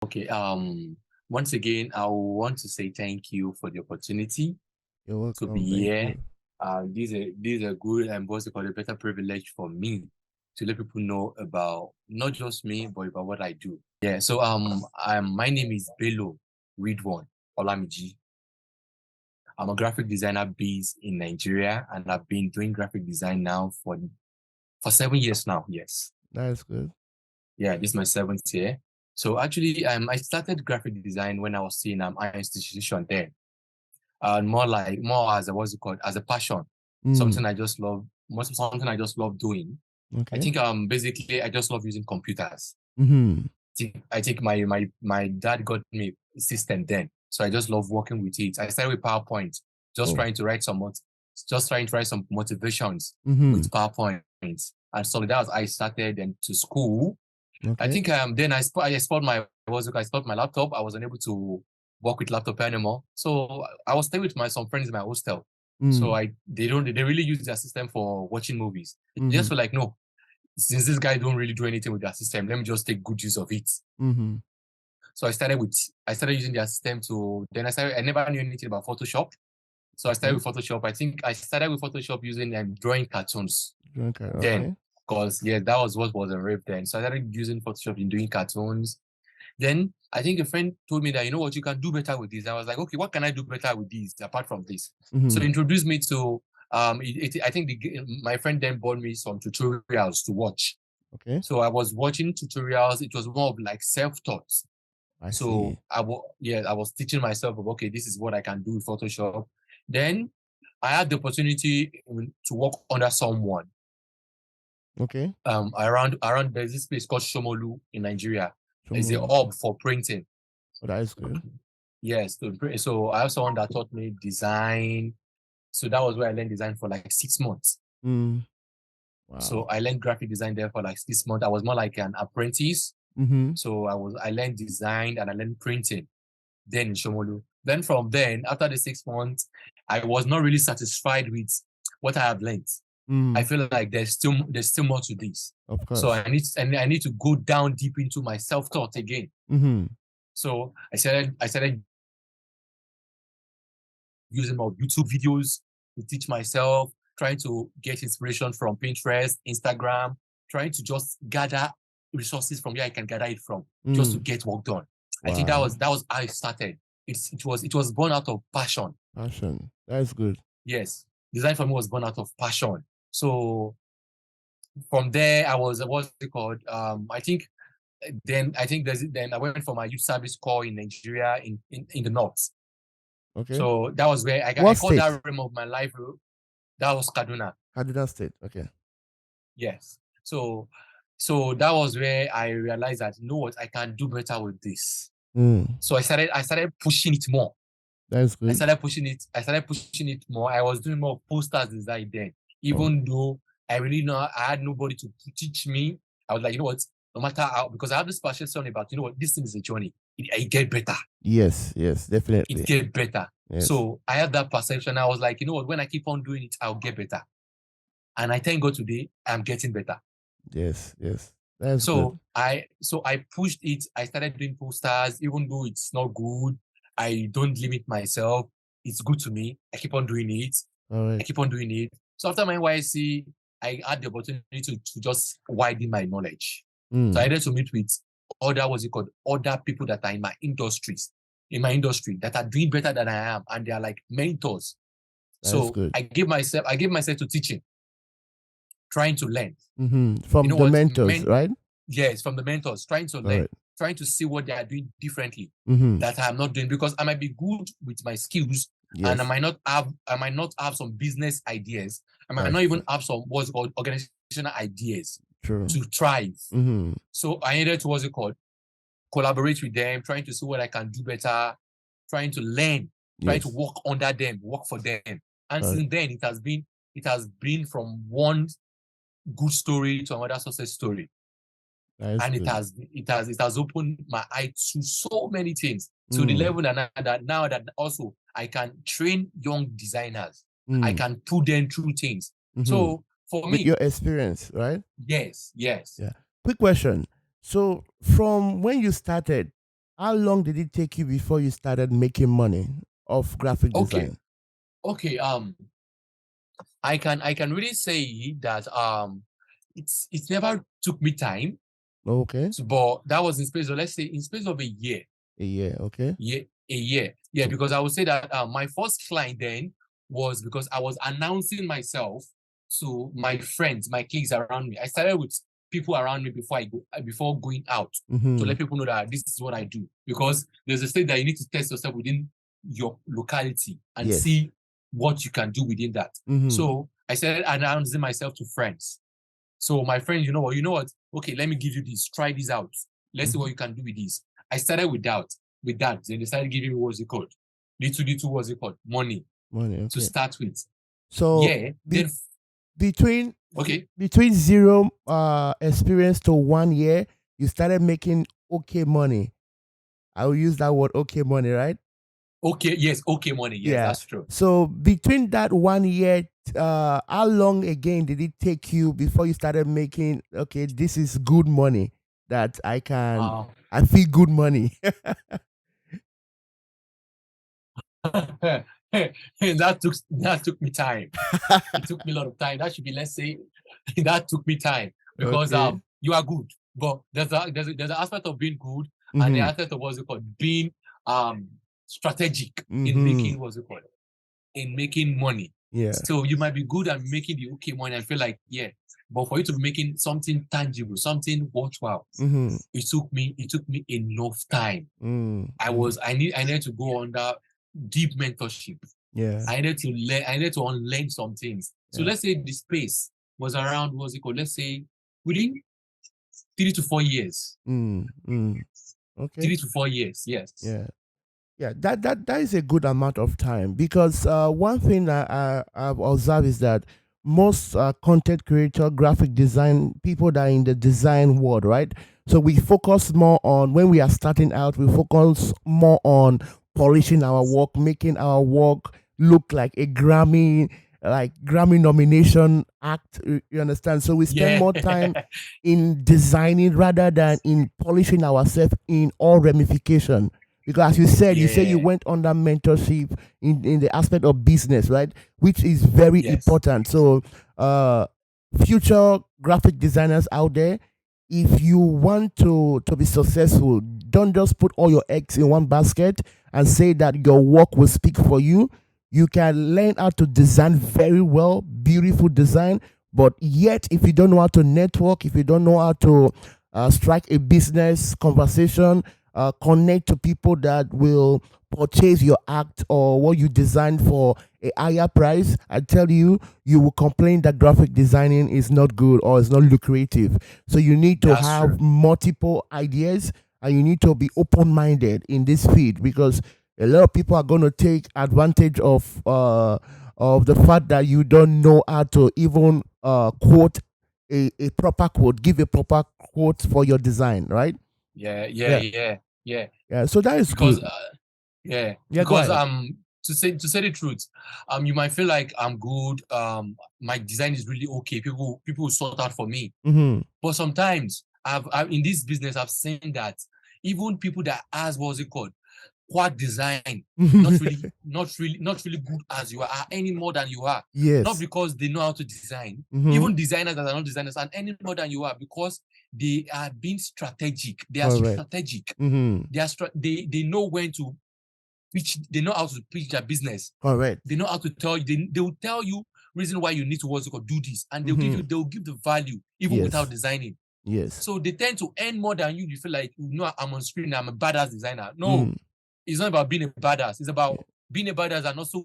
Okay. Once again, I want to say thank you for the opportunity You're to be welcome. Thank here. you. These are good and what's it called a better privilege for me to let people know about not just me, but about what I do. Yeah. So my name is Bello Ridwan Olamiji. I'm a graphic designer based in Nigeria, and I've been doing graphic design now for 7 years now. Yes. That's good. Yeah, this is my seventh year. So actually, I started graphic design when I was in an institution there, and more as a what's it called as a passion, Mm. something I just love, most something I just love doing. I Okay. think basically I just love using computers. Mm-hmm. I think my dad got me a system then, so I just love working with it. I started with PowerPoint, just Oh. trying to write some just trying to write some motivations Mm-hmm. with PowerPoint, and so that was I started then to school. I Okay. think then I spoiled my I spoiled my laptop. I was unable to work with laptop anymore. So I was staying with my some friends in my hostel. So Mm. they really use their system for watching movies. They Mm-hmm. just feel like, no, since this guy don't really do anything with their system, let me just take good use of it. Mm-hmm. So I started using their system to then I never knew anything about Photoshop. So I started Okay. with Photoshop. I think I started with Photoshop using drawing cartoons Okay. then. Okay. Because yeah, that was what was a rave then. So I started using Photoshop in doing cartoons. Then I think a friend told me that, you know what, you can do better with this. I was like, okay, what can I do better with this apart from this? So Mm-hmm. he introduced me to I think my friend then bought me some tutorials to watch. Okay. So I was watching tutorials. It was more of like self-taught. I So see. I was teaching myself of okay, this is what I can do with Photoshop. Then I had the opportunity to work under someone Okay. around there's this place called Shomolu in Nigeria. It's a Tomorrow. hub for printing. Oh, that is good. Yes, so I have someone that taught me design. So that was where I learned design for like 6 months. Mm. So Wow. I learned graphic design there for like 6 months. I was more like an apprentice. Mm-hmm. So I learned design and I learned printing then in Shomolu. Then from then, after the 6 months, I was not really satisfied with what I have learned. I Mm. feel like there's still more to this. Of So course. I need to go down deep into my self-taught again. Mm-hmm. So I started using more YouTube videos to teach myself, trying to get inspiration from Pinterest, Instagram, trying to just gather resources from where I can gather it from, just to Mm. get work done. I think Wow. that was how it started. It was born out of passion. Passion. That is good. Yes, design for me was born out of passion. So from there, I was what's it called? Then I went for my youth service corps in Nigeria in the north. Okay. So that was where I What called state? that realm of my life. That was Kaduna. Kaduna State. Okay. Yes. So that was where I realized that you know what, I can do better with this. Mm. So I started pushing it more. That is good. I started pushing it more. I was doing more posters design then, Oh. even though I really know I had nobody to teach me. I was like, you know what, no matter how, because I have this perception about, you know what, this thing is a journey. It get better. Yes. Yes. It Definitely. get better. Yes. So I had that perception. I was like, you know what, when I keep on doing it, I'll get better. And I thank God today, I'm getting better. Yes. Yes. That's good. So I pushed it. I started doing posters, even though it's not good. I don't limit myself. It's good to me. I keep on doing it. All I right. keep on doing it. So after my NYC, I had the opportunity to just widen my knowledge. So I Mm. had to meet with other people that are in my industry that are doing better than I am, and they are like mentors. That is So good. I gave myself to teaching, trying to learn. Mm-hmm. You From know the what? mentors, right? Yes, from the mentors, trying to All learn, right. trying to see what they are doing differently Mm-hmm. that I'm not doing, because I might be good with my skills and Yes. I might not have some business ideas. I might That's not true. even have some what's called organizational ideas True. to thrive. Mm-hmm. So I needed to collaborate with them, trying to see what I can do better, trying to learn, trying to Yes. work under them, work for them. And All right. since then it has been from one good story to another success story. That is And good. it has opened my eye to so many things, to the Mm. level that now that also I can train young designers. I Mm. can put them through things. Mm-hmm. So for With me, your experience, right? yes. Yeah. Quick question. So from when you started, how long did it take you before you started making money of graphic Okay. design? Okay. I can really say that it's never took me time. Okay. So, but that was in space of, let's say, in space of a year. A year. Okay. A year. Yeah, Mm. because I would say that my first client then was because I was announcing myself to my friends, my colleagues around me. I started with people around me before going out to Mm-hmm. let people know that this is what I do. Because there's a state that you need to test yourself within your locality and Yes. see what you can do within that. Mm-hmm. So I started announcing myself to friends. So my friends, you know what? Okay, let me give you this. Try this out. Let's see Mm-hmm. what you can do with this. I started with that. With that, then they started giving me what's it called? Little what's it called? Money Money. to Okay. start with. So Yeah. be, Then between okay. between zero experience to 1 year, you started making okay money. I will use that word okay money, right? Okay, yes, okay, money. Yes, Yeah. that's true. So between that 1 year, how long again did it take you before you started making okay, this is good money that Uh, I feel good money. that took me time. It took me a lot of time. That should be, let's say, that took me time because Okay. you are good, but there's an aspect of being good and the Mm-hmm. aspect of what's it called being um strategic in Mm-hmm. making what's it called in making money. Yeah. So you might be good at making the okay money and feel like yeah, but for you to be making something tangible, something worthwhile, Mm-hmm. it took me enough time. Mm-hmm. I needed to go under deep mentorship. Yeah. I needed to unlearn some things. So Yeah. let's say the space was around, what's it called? Let's say within 3 to 4 years. Mm-hmm. Okay. 3 to 4 years, yes. Yeah. Yeah, that is a good amount of time because one thing I've observed is that most content creator, graphic design people that are in the design world, right? So we focus more on when we are starting out. We focus more on polishing our work, making our work look like Grammy nomination act. You understand? So we spend Yeah. more time in designing rather than in polishing ourselves in all ramification because as you said you Yeah. went under mentorship in the aspect of business, right? Which is very Yes. important. So future graphic designers out there, if you want to be successful, don't just put all your eggs in one basket and say that your work will speak for you. You can learn how to design very well, beautiful design, but yet if you don't know how to network, if you don't know how to strike a business conversation, connect to people that will purchase your act or what you designed for a higher price, I tell you, you will complain that graphic designing is not good or is not lucrative. So you need to That's true. have multiple ideas and you need to be open-minded in this field because a lot of people are going to take advantage of the fact that you don't know how to even quote a proper quote, give a proper quote for your design, right? Yeah, yeah, Yeah. yeah, yeah. Yeah, so that is Because good. yeah, Yeah, go because ahead. to say the truth, you might feel like I'm good, my design is really okay. People will sort out for me. Mm-hmm. But sometimes I've in this business I've seen that even people that has what's it called quad design, not really good as you are any more than you are. Not Yes. because they know how to design, Mm-hmm. even designers that are not designers, and any more than you are, because they are being strategic. They are Correct. strategic. Mm-hmm. They know when to pitch. They know how to pitch their business. Correct. They know how to tell you. They will tell you reason why you need to what's it called do this, and Mm-hmm. they'll give the value even without Yes. designing. Yes. So they tend to earn more than you. You feel like, I'm on screen, I'm a badass designer. No, Mm. it's not about being a badass. It's Yeah. about being a badass and also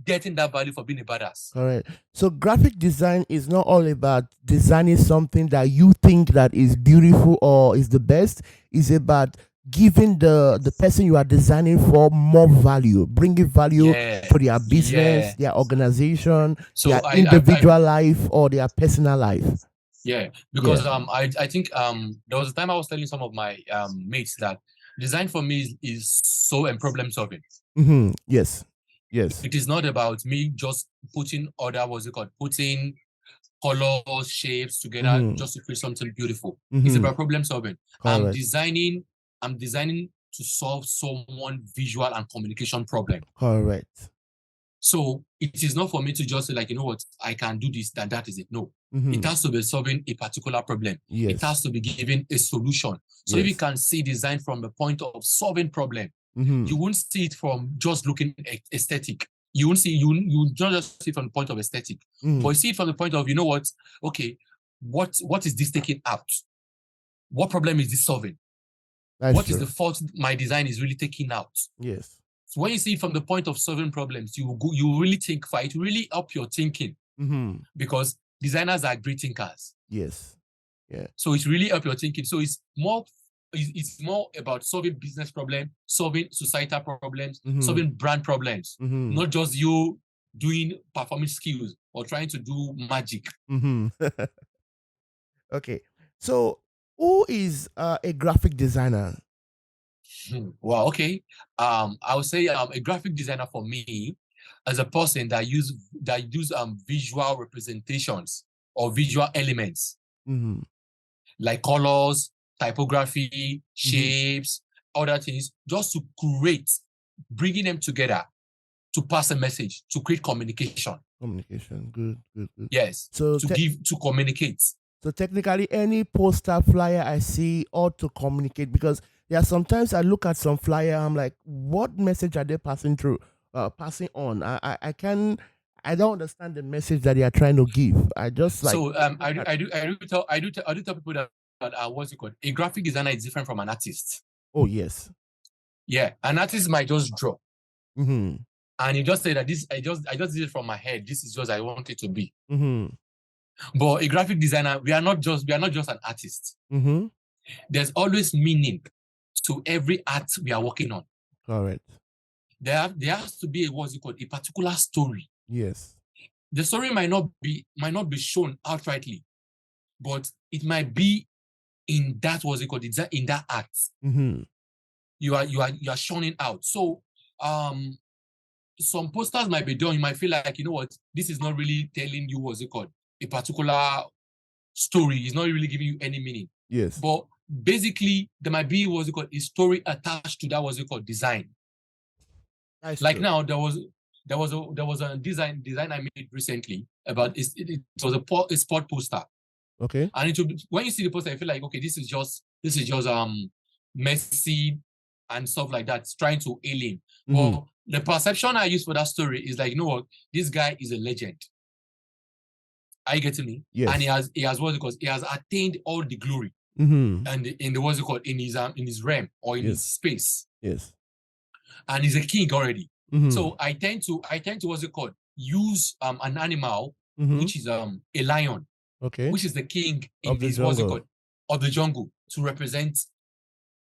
getting that value for being a badass. Correct. So graphic design is not all about designing something that you think that is beautiful or is the best. It's about giving the person you are designing for more value, bringing value Yeah, to their business, yeah. their organization, their So I individual life or their personal life. yeah, Yeah. because I think there was a time I was telling some of my mates that design for me is so and problem solving. Mm-hmm. Yes. Yes. It is not about me just putting other what's it called putting colors, shapes together Mm-hmm. just to create something beautiful. It's Mm-hmm. about problem solving. I'm Correct. designing, I'm designing to solve someone visual and communication problem. Correct. So it is not for me to just say like, you know what, I can do this, then that is it. No, it has to be solving a particular problem. Yes. It has to be giving a solution. So if you can see design from the point of solving problem, you won't see it from just looking aesthetic. You won't see, you don't just see it from the point of aesthetic, but you see it from the point of, you know what, okay, what is this taking out? What problem is this solving? What is the fault my design is really taking out? Yes. So when you see it from the point of solving problems, you really think for it, really up your thinking, because designers are great thinkers. Yes. Yeah. So it's really up your thinking. So it's more about solving business problems, solving societal problems, solving brand problems, not just you doing performance skills or trying to do magic. Okay. So who is a graphic designer? Well, okay. I would say a graphic designer for me as a person that use visual representations or visual elements like colors, typography, shapes, other things, just to create, bringing them together to pass a message, to create communication. Communication, good. Yes. So to communicate. So technically, any poster flyer I see ought to communicate, because there are sometimes I look at some flyer, I'm like, what message are they passing on? I don't understand the message that they are trying to give. I just like. So I do tell people that what's it called? A graphic designer is different from an artist. Oh yes. Yeah, an artist might just draw. And you just say that I just did it from my head. This is just I want it to be. But a graphic designer, we are not just an artist. There's always meaning to every art we are working on. Correct. There has to be a particular story. Yes. The story might not be shown outrightly, but it might be in that in that art. You are showing out. So some posters might be done. You might feel like, you know what, this is not really telling you a particular story. It's not really giving you any meaning. Yes. But basically, there might be a story attached to that design. That's like true. Now there was a design I made recently about it was a sport poster. Okay. And when you see the poster, I feel like, okay, this is just messy and stuff like that, trying to alien. But the perception I use for that story is like, you know what, this guy is a legend. Are you getting me? Yes. And he has attained all the glory. And in the in his realm or in his space. Yes. And he's a king already. So I tend to use an animal, which is a lion. Okay. Which is the king in this of the jungle, to represent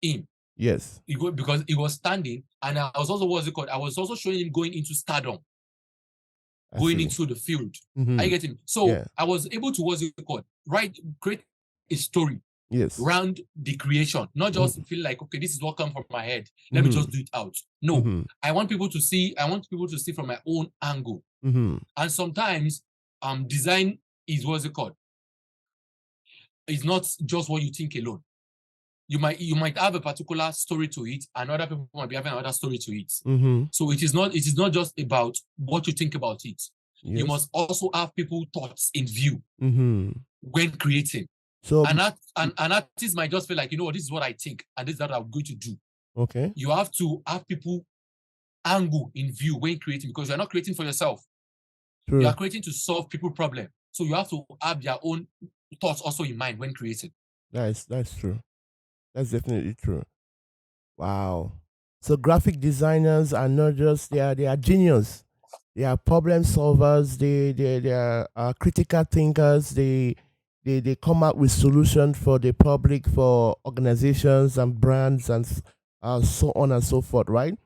him. Yes. Because he was standing, and I was also showing him going into stardom, going into the field. I get him. So I was able to create a story. Yes. Around the creation, not just feel like, okay, this is what comes from my head, let me just do it out. No, I want people to see from my own angle. And sometimes design is it's not just what you think alone. You might have a particular story to it, and other people might be having another story to it. So it is not just about what you think about it. Yes. You must also have people's thoughts in view when creating. So an artist might just feel like, you know, this is what I think, and this is what I'm going to do. Okay. You have to have people angle in view when creating, because you're not creating for yourself. True. You are creating to solve people's problem. So you have to have their own thoughts also in mind when creating. That's true. That's definitely true. Wow. So graphic designers are not just they are genius. They are problem solvers. They are critical thinkers. They come up with solutions for the public, for organizations and brands, and so on and so forth, right?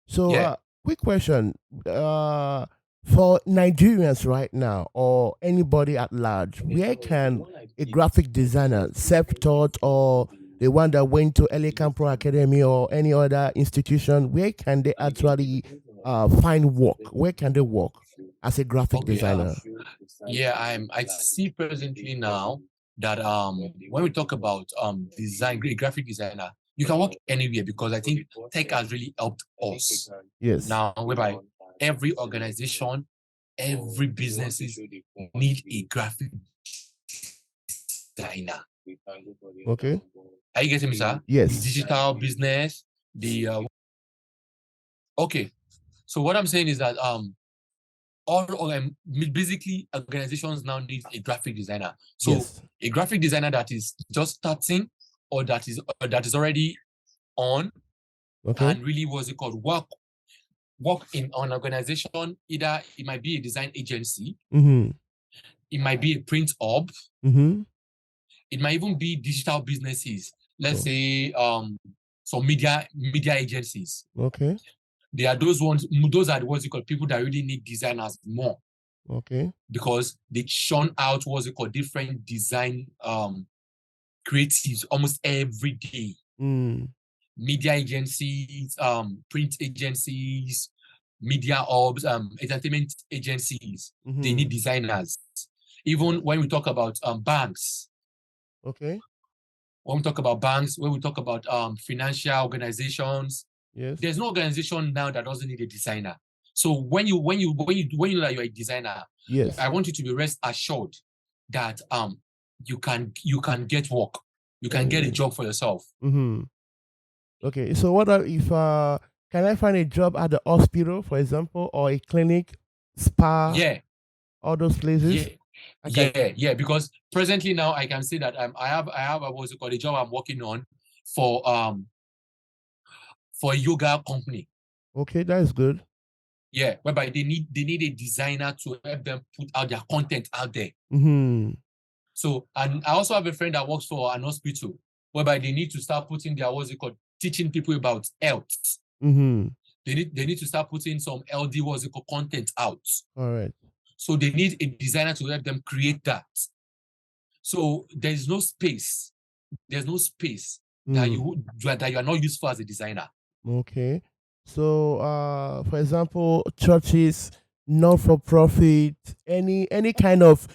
So, quick question. For Nigerians right now, or anybody at large, where can a graphic designer, self-taught or the one that went to LA Pro Academy or any other institution, where can they actually find work? Where can they work as a graphic designer? I see presently now that when we talk about graphic designer, you can work anywhere, because I think tech has really helped us. Yes. Now, whereby every organization, every businesses need a graphic designer. Okay. Are you getting me, sir? The Yes. digital business, the okay. So what I'm saying is that basically organizations now need a graphic designer. So Yes. a graphic designer that is just starting, or that is already on, Okay. and really what's it called, work in an organization. Either it might be a design agency, Mm-hmm. it might be a print hub, Mm-hmm. it might even be digital businesses. Let's Oh. say some media agencies. Okay. They are those ones. Those are the ones you call people that really need designers more, Okay. because they churn out what's it called different design creatives almost every day. Mm. Media agencies, print agencies, media hubs, entertainment agencies. They Mm-hmm. need designers. Even when we talk about banks, Okay. when we talk about banks, when we talk about financial organizations, Yes. there's no organization now that doesn't need a designer. So when you know that you're a designer, Yes. I want you to be rest assured that you can get work, you can get a Anyway. job for yourself. Mm-hmm. Okay. So what if can I find a job at the hospital, for example, or a clinic, spa, Yeah, all those places? I can. because presently now I can say that I have what's it called, a job I'm working on for a yoga company. Okay, that is good. Yeah, whereby they need a designer to help them put out their content out there. Mm-hmm. So, and I also have a friend that works for an hospital, whereby they need to start putting their, what's it called, teaching people about health. Mm-hmm. They need to start putting some LD, what's it called, content out. All right. So they need a designer to help them create that. So there's no space. There's no space that Mm. you are not useful as a designer. Okay. So for example, churches, not for profit, any kind of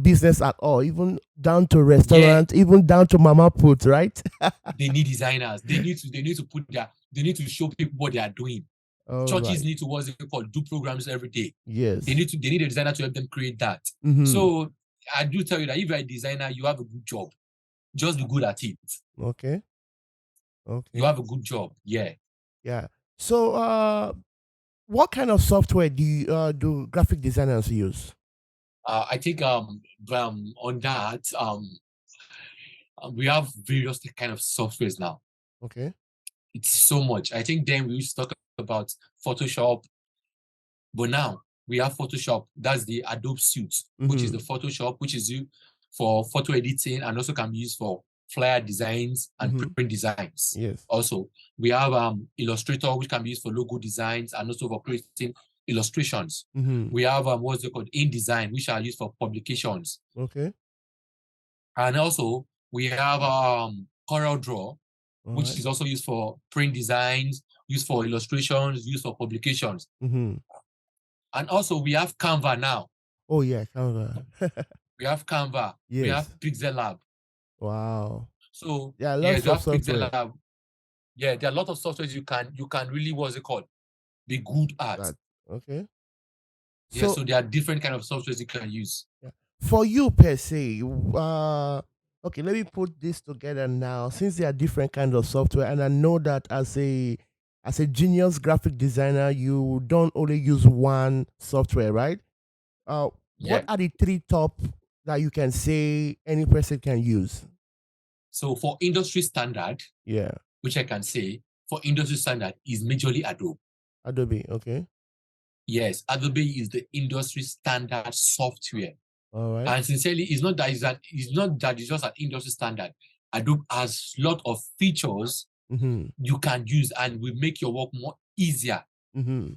business at all, even down to Yeah, restaurant, even down to mama put, right? they need designers. They need to they need to show people what they are doing. All Churches right. need to, what's it called, do programs every day. Yes. They need a designer to help them create that. Mm-hmm. So I do tell you that if you're a designer, you have a good job. Just be good at it. Okay. You Okay. have a good job. Yeah. Yeah. So what kind of software do graphic designers use? I think on that we have various kind of softwares now. Okay. It's so much. I think then we used to talk about Photoshop, but now we have Photoshop. That's the Adobe suite, which is Mm-hmm. the Photoshop, which is used for photo editing and also can be used for flyer designs and Mm-hmm. print designs. Yes. Also, we have Illustrator, which can be used for logo designs and also for creating illustrations. Mm-hmm. We have what's it called, InDesign, which are used for publications. Okay. And also we have CorelDRAW, All which right. is also used for print designs, used for illustrations, used for publications. Mm-hmm. And also we have Canva now. Oh yeah, Canva. We have Canva. We have Yes. Pixel Lab. Wow. So Yeah, yes, lots you of have Pixel software. Lab. Yeah, there are a lot of softwares you can really, what's it called, be good at. That okay. Yeah, So so there are different kind of softwares you can use. yeah. For you per se, okay, let me put this together now. Since there are different kinds of software, and I know that as a genius graphic designer, you don't only use one software, right? What Yeah. are the three top that you can say any person can use? So for industry standard, Yeah, which I can say for industry standard is majorly Adobe. Adobe. Okay, Yes, Adobe is the industry standard software. all right. And sincerely, it's not that it's just an industry standard. Adobe has a lot of features Mm-hmm. you can use and will make your work more easier. Mm-hmm.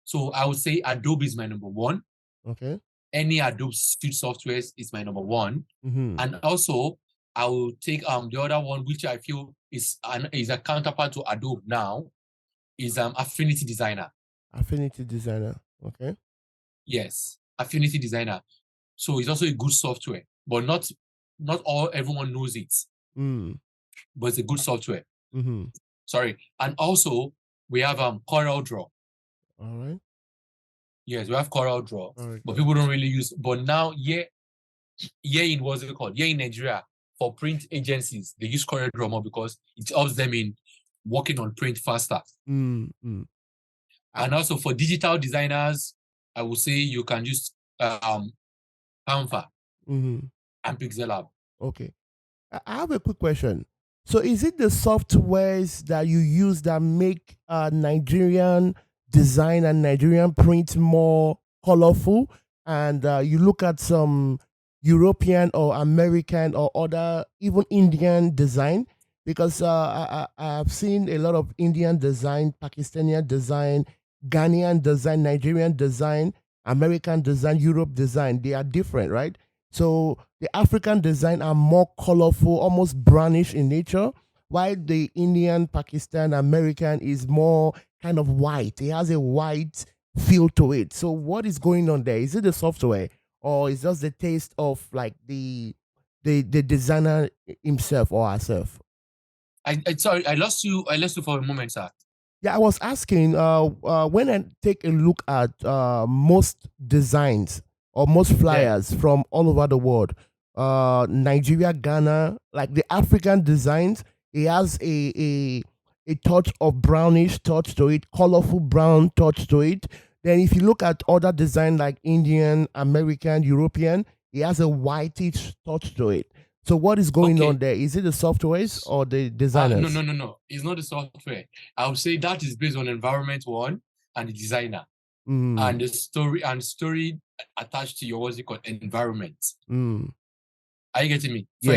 So I would say Adobe is my number one. Okay. Any Adobe suite softwares is my number one. Mm-hmm. And also I will take the other one, which I feel is a counterpart to Adobe now, is Affinity Designer. Affinity Designer. Okay. Yes, Affinity Designer. So it's also a good software, but not all everyone knows it. Mm. but it's a good software. Mm-hmm. Sorry. And also we have CorelDRAW. All right. Yes, we have CorelDRAW, All right. but Good. people don't really use. But now, in what's it called? In Nigeria, for print agencies, they use CorelDRAW more because it helps them in working on print faster. Mm-hmm. And also for digital designers, I would say you can use Canva Mm-hmm. and Pixel Lab. Okay. I have a quick question. So, is it the softwares that you use that make Nigerian design and Nigerian print more colorful? And you look at some European or American or other, even Indian design, because I have seen a lot of Indian design, Pakistani design, Ghanaian design, Nigerian design, American design, Europe design. They are different, right? So the African design are more colorful, almost brownish in nature, while the Indian, Pakistan, American is more kind of white. It has a white feel to it. So what is going on there? Is it the software or is just the taste of like the designer himself or herself? Sorry, I lost you. I lost you for a moment, sir. Yeah, I was asking when I take a look at most designs or most Yeah. flyers from all over the world, Nigeria, Ghana, like the African designs, it has a touch of brownish touch to it, colorful brown touch to it. Then if you look at other design like Indian, American, European, it has a whitish touch to it. So what is going on Okay. there? Is it the softwares or the No, designers? no, no, no. It's not the software. I would say that is based on environment one and the designer and Mm, the story attached to your what's it called environment. mm. Are you getting me? Yeah. For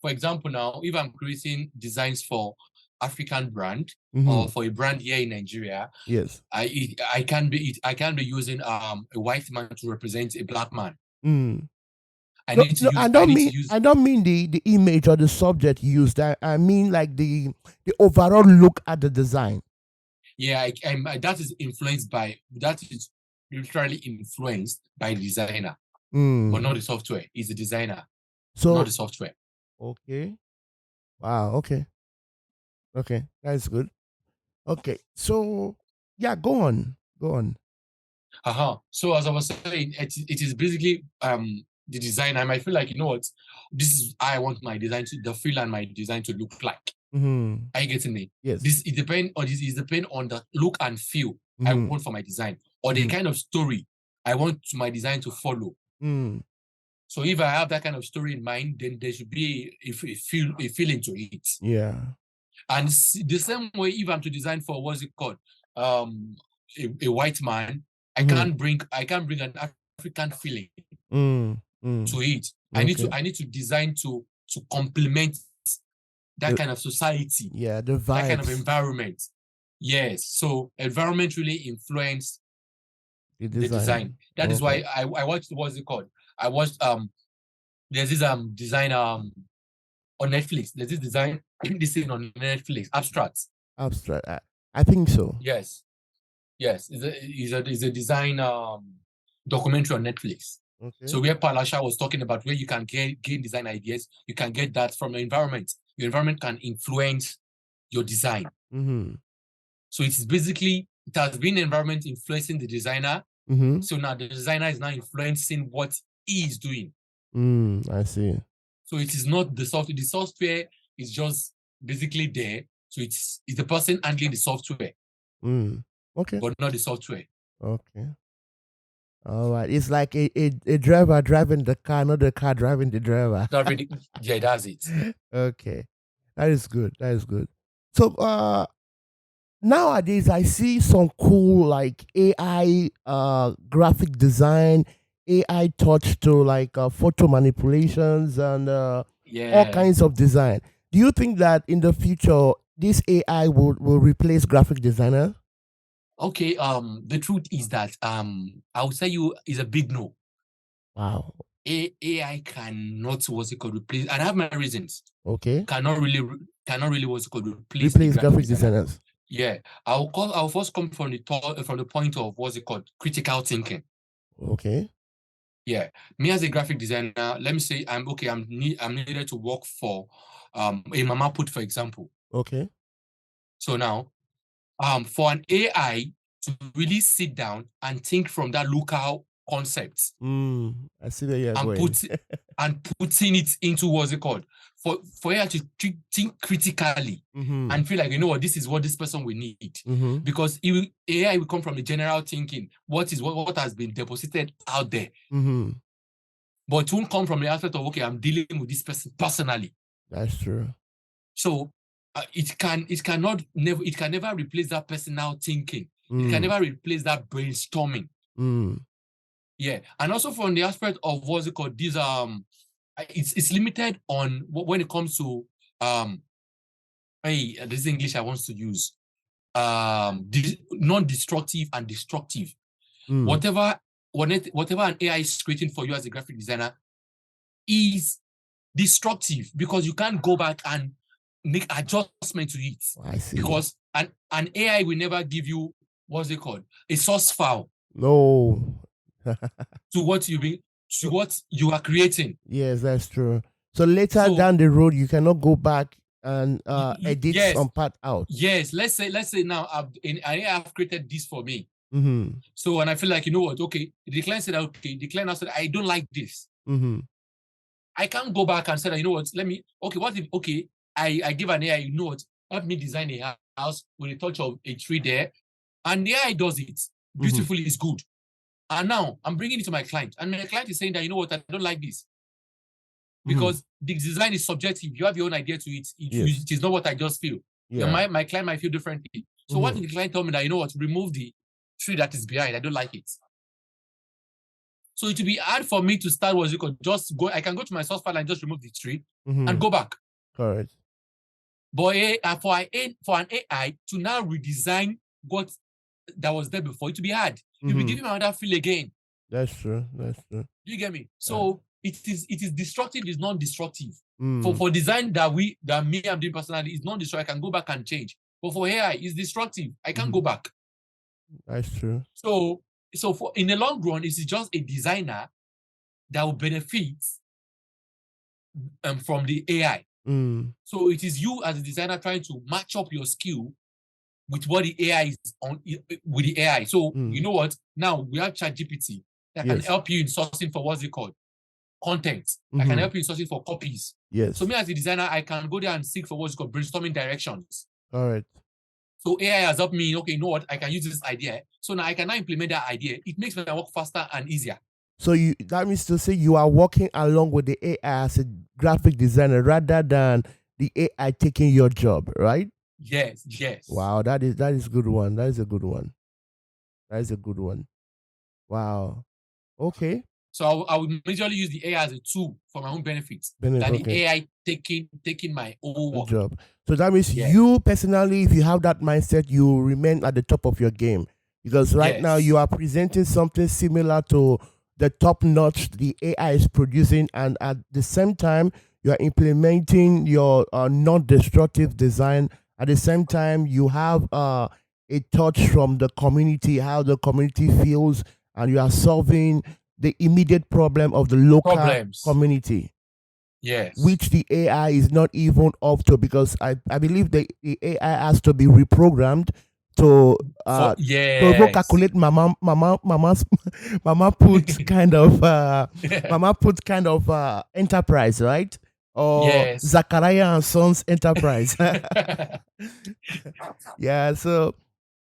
example, now, if I'm creating designs for African brand Mm-hmm. or for a brand here in Nigeria, Yes. I can be using a white man to represent a black man. Mm. I No, need to no, use I need to use I don't mean the image or the subject used. I mean like the overall look at the design. yeah, that is influenced by that is literally influenced by the designer, but Mm. not the software. It's the designer, not So the software. okay. Wow. Okay. Okay. That's good. Okay. So yeah, go on. Go on. So as I was saying, it is basically the design. I might feel like, you know what, this is how I want my design to the feel and my design to look like. Mm-hmm. Are you getting me? Yes. This depend on the look and feel I Mm-hmm. want for my design or the Mm-hmm. kind of story I want my design to follow. Mm. So if I have that kind of story in mind, then there should be a feeling to it. Yeah. And the same way, if I'm to design for what's it called, um, a white man, Mm-hmm. I can bring an African feeling Mm. Mm. to it. Okay. I need to design to complement that The kind of society, yeah, the that kind of vibes, environment. Yes. So environment really influenced the the design. design. That is Okay. why I watched what's it called? I watched there's this design on Netflix. There's this design this thing on Netflix, abstract. Abstract. I think so. Yes. Yes, it's a design documentary on Netflix. Okay. So where Palasha was talking about where you can gain design ideas, you can get that from your environment. Your environment can influence your design. Mm-hmm. So it has been environment influencing the designer. Mm-hmm. So now the designer is now influencing what he is doing. I see. So it is not the software. The software is just basically there. So it's the person handling the software, Okay. but not the software. Okay. All right. It's like a driver driving the car, not the car driving the driver. Not really. Yeah, that's it. Okay. That is good. That is good. So nowadays I see some cool like AI graphic design, AI touch to like photo manipulations and all Yeah. kinds of design. Do you think that in the future this AI will replace graphic designer? Okay. The truth is that I would say you is a big no. Wow. AI cannot what's it called replace, and I have my reasons. Okay. Cannot really what's it called replace a Replace graphic graphic designer. designers. Yeah. I'll first come from the point of what's it called critical thinking. Okay. Yeah. Me as a graphic designer, let me say I'm needed to work for a mama put, for example. Okay. So now, for an AI to really sit down and think from that local concept I see where you're and going. putting it into what's it called, for AI to think critically and feel like, you know what, this is what this person will need, because AI will come from the general thinking, what has been deposited out there, but it won't come from the aspect of, okay, I'm dealing with this person personally. That's true. So it can never replace that personal thinking. It can never replace that brainstorming. Yeah, and also from the aspect of what's it called, these it's limited on when it comes to this is English I want to use, non-destructive and destructive. Whatever an AI is creating for you as a graphic designer is destructive, because you can't go back and make adjustment to it. I see. Because an AI will never give you, what's it called, a source file. No. to what you are creating. Yes, that's true. So later down the road, you cannot go back and edit some part out. Yes, let's say now I've created this for me. So when I feel like, you know what, okay, the client said, okay, the client said, I don't like this. I can't go back and say that, you know what, I give an AI, you know what, help me design a house with a touch of a tree there, and the AI does it beautifully, it's good. And now I'm bringing it to my client, and my client is saying that, you know what, I don't like this. Because the design is subjective. You have your own idea to it. It is not what I just feel. Yeah. My client might feel differently. So what did the client tell me that, you know what, remove the tree that is behind. I don't like it. So it will be hard for me to start what you could just go. I can go to my source file and just remove the tree and go back. Correct. But for an AI to now redesign what that was there before, it will be hard. You'll be giving another feel again. That's true. That's true. Do you get me? So it is destructive, it's non-destructive. For design that I'm doing personally, is non-destructive. I can go back and change. But for AI, it's destructive. I can't go back. That's true. So in the long run, it's just a designer that will benefit from the AI. So it is you as a designer trying to match up your skill with what the AI is on with the AI. So you know what? Now we have ChatGPT that can help you in sourcing for what's it called? Content. I can help you in sourcing for copies. Yes. So me as a designer, I can go there and seek for what's called brainstorming directions. All right. So AI has helped me, okay, you know what? I can use this idea. So now I can now implement that idea. It makes my work faster and easier. So that means to say you are working along with the AI as a graphic designer rather than the AI taking your job, right? Yes. Wow, that is a good one. That is a good one. That is a good one. Wow. Okay. So I would majorly use the AI as a tool for my own benefits than the AI taking my own work. Job. So that means you personally, if you have that mindset, you remain at the top of your game. Because right now you are presenting something similar to the top notch the AI is producing, and at the same time, you are implementing your non-destructive design. At the same time, you have a touch from the community, how the community feels, and you are solving the immediate problem of the local community. Yes. Which the AI is not even up to, because I believe the AI has to be reprogrammed to calculate mama put kind of enterprise, right? Or Zachariah and Sons enterprise. Yeah, so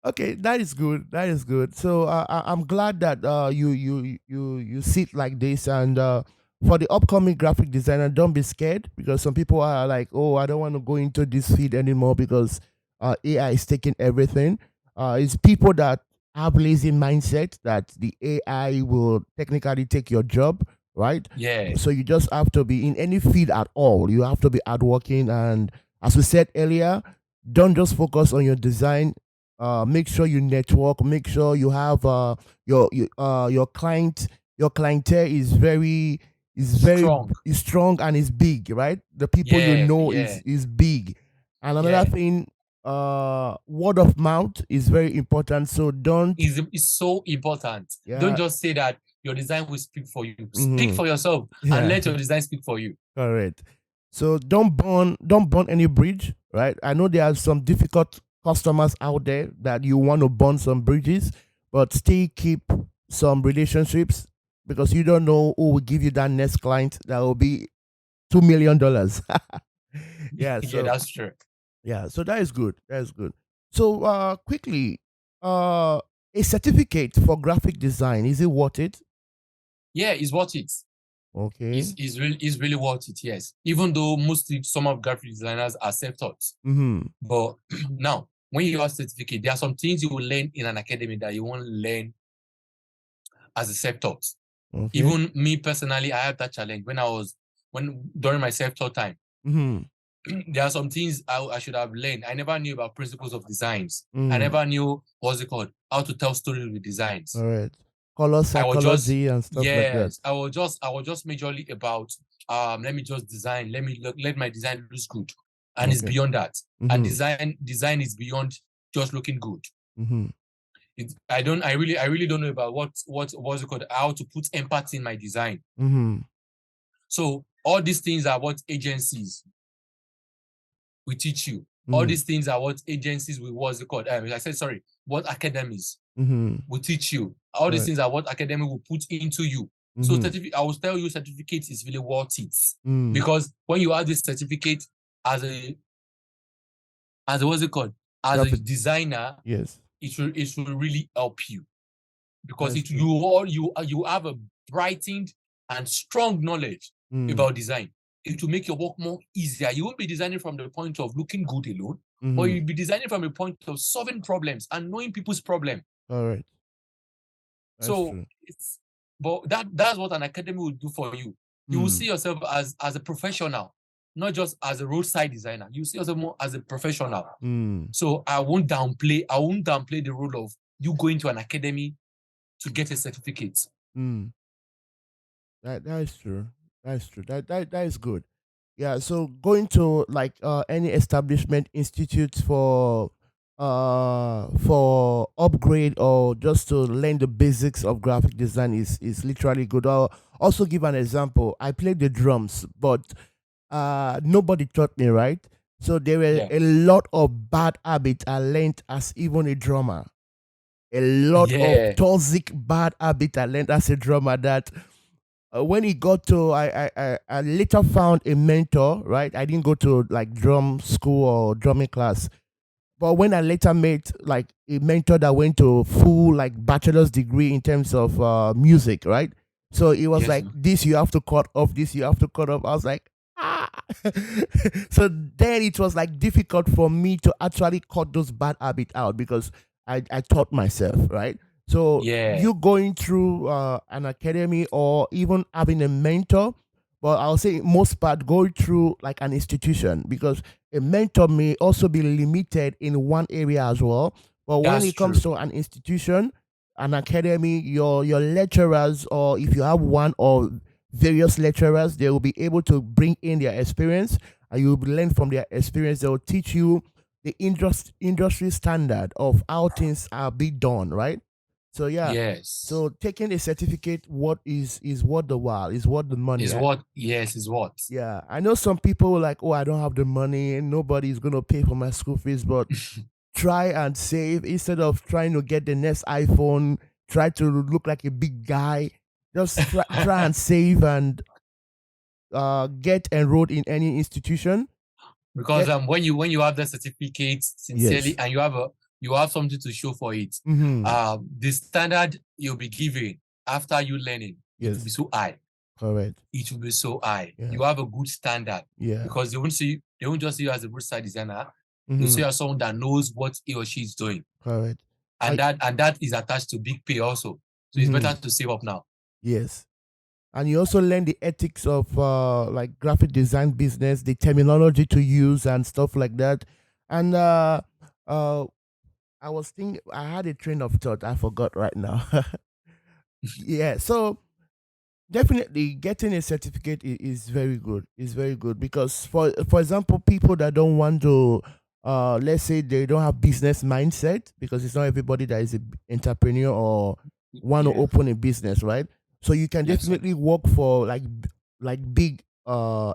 okay, that is good. That is good. So I'm glad that you sit like this, and for the upcoming graphic designer, don't be scared, because some people are like, oh, I don't want to go into this field anymore because AI is taking everything. It's people that have lazy mindset that the AI will technically take your job, right? Yeah. So you just have to be in any field at all. You have to be hardworking, and as we said earlier, don't just focus on your design. Make sure you network. Make sure you have your clientele is very strong and is big, right? The people is big. And another thing, word of mouth is very important. So it's so important. Don't just say that your design will speak for you. Speak for yourself and let your design speak for you. Correct. So don't burn any bridge, right? I know there are some difficult customers out there that you want to burn some bridges, but still keep some relationships because you don't know who will give you that next client that will be $2 million. Yeah, Yeah, so that's true. yeah, so that is good. That is good. So quickly, a certificate for graphic design, is it worth it? Yeah, it's worth it. Okay. Is really worth it, yes. Even though mostly some of graphic designers are self-taught. Mm-hmm. But now, when you have certificate, there are some things you will learn in an academy that you won't learn as a self-taught. Okay. Even me personally, I have that challenge when during my self-taught time. Mm-hmm. There are some things I should have learned. I never knew about principles of designs. I Mm. never knew what's it called, how to tell stories with designs. All right. Color I was just psychology and stuff like that. yes, I was just majorly about let me just design, let my design look good. And it's Okay. beyond that. And Mm-hmm. design is beyond just looking good. Mm-hmm. I really don't know about what's it called, how to put empathy in my design. Mm-hmm. So all these things are what agencies will teach you. All Mm-hmm. these things are what agencies will what's it called? I said sorry, what academies Mm-hmm. will teach you. All All these right. things are what academy will put into you. So Mm-hmm. I will tell you certificate is really worth it. Mm. Because when you have this certificate as a what's it called? As a Graphic. designer, Yes. it will really help you. That Because is it true. you have a brightened and strong knowledge Mm. about design. It will make your work more easier. You won't be designing from the point of looking good alone, but Mm-hmm. you'll be designing from a point of solving problems and knowing people's problem. All right. That's So true. it's but that's what an academy will do for you. You will see Mm. yourself as a professional, not just as a roadside designer. You see yourself more as a professional. Mm. So I won't downplay the role of you going to an academy to get a certificate. Mm. That is true. That's true. That is good. Yeah. So going to like any establishment institutes for upgrade or just to learn the basics of graphic design is literally good. I'll also give an example. I played the drums, but nobody taught me, right? So there were Yeah. a lot of bad habits I learned as even a drummer. A lot of Yeah. toxic bad habits I learned as a drummer that when it got to I later found a mentor, right? I didn't go to like drum school or drumming class, but when I later met like a mentor that went to full like bachelor's degree in terms of music, right? So it was Yes. like this you have to cut off, this you have to cut off. I was like, ah. So then it was like difficult for me to actually cut those bad habits out because I taught myself, right? So Yeah. you going through an academy or even having a mentor, but I'll say most part going through like an institution because a mentor may also be limited in one area as well. But when That's it comes true. to an institution, an academy, your lecturers, or if you have one or various lecturers, they will be able to bring in their experience and you will learn from their experience. They will teach you the industry standard of how things are being done, right? So yeah. Yes. So taking a certificate, what is worth the while, is worth the money. Is what? Yes, is what? Yeah, I know some people were like, oh, I don't have the money and nobody's gonna pay for my school fees, but try and save instead of trying to get the next iPhone, try to look like a big guy. Just try and save and get enrolled in any institution. Because Get when you have the certificate sincerely yes. and you have something to show for it, Mm-hmm. the standard you'll be given after you learning, it will be Yes. so high. Correct. It will be so high. Yeah. You have a good standard Yeah. because they won't just see you as a roadside designer. They'll see Mm-hmm. you as someone that knows what he or she is doing. Correct. And I that is attached to big pay also. So it's mm-hmm. better to save up now. Yes. And you also learn the ethics of like graphic design business, the terminology to use and stuff like that. And uh I was thinking I had a train of thought, I forgot right now. Yeah, so definitely getting a certificate is very good. Is very good because for example, people that don't want to let's say they don't have business mindset because it's not everybody that is an entrepreneur or want to Yeah. open a business, right? So you can Yes, sir. definitely work for like big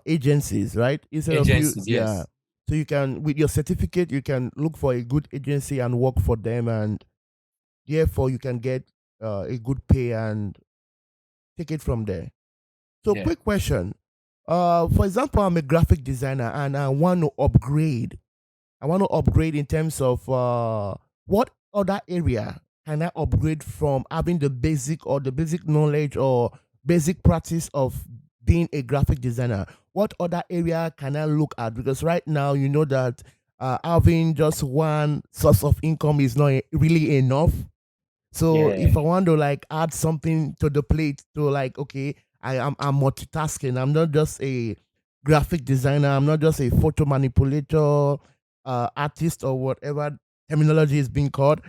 agencies, right? Instead of you, Agencies, yeah. yes. So you can, with your certificate, you can look for a good agency and work for them, and therefore you can get a good pay and take it from there. So, Yeah. quick question. For example, I'm a graphic designer and I want to upgrade. I want to upgrade in terms of what other area can I upgrade from having the basic or the basic knowledge or basic practice of being a graphic designer? What other area can I look at? Because right now, you know that having just one source of income is not really enough. So Yeah. if I want to like add something to the plate to like, okay, I'm multitasking. I'm not just a graphic designer. I'm not just a photo manipulator, artist or whatever terminology is being called.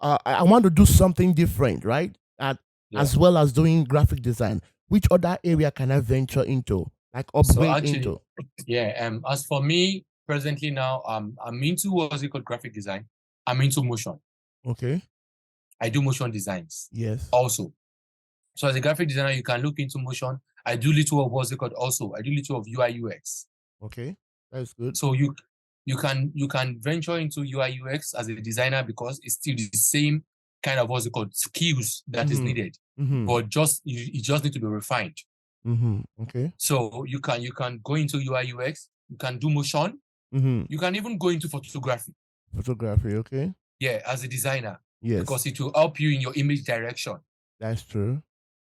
I want to do something different, right? Yeah. As well as doing graphic design. Which other area can I venture into, like So upgrade actually, into? yeah. As for me, presently now, I'm into what's it called graphic design. I'm into motion. Okay. I do motion designs Yes. also. So as a graphic designer, you can look into motion. I do little of what's it called also. I do little of UI UX. Okay. That's good. So you can venture into UI UX as a designer because it's still the same kind of what's it called skills that is Mm-hmm. needed, Mm-hmm. but just you just need to be refined. Mm-hmm. Okay. So you can go into UI UX, you can do motion, Mm-hmm. you can even go into photography. Photography. Okay. Yeah, as a designer, Yes. because it will help you in your image direction. That's true.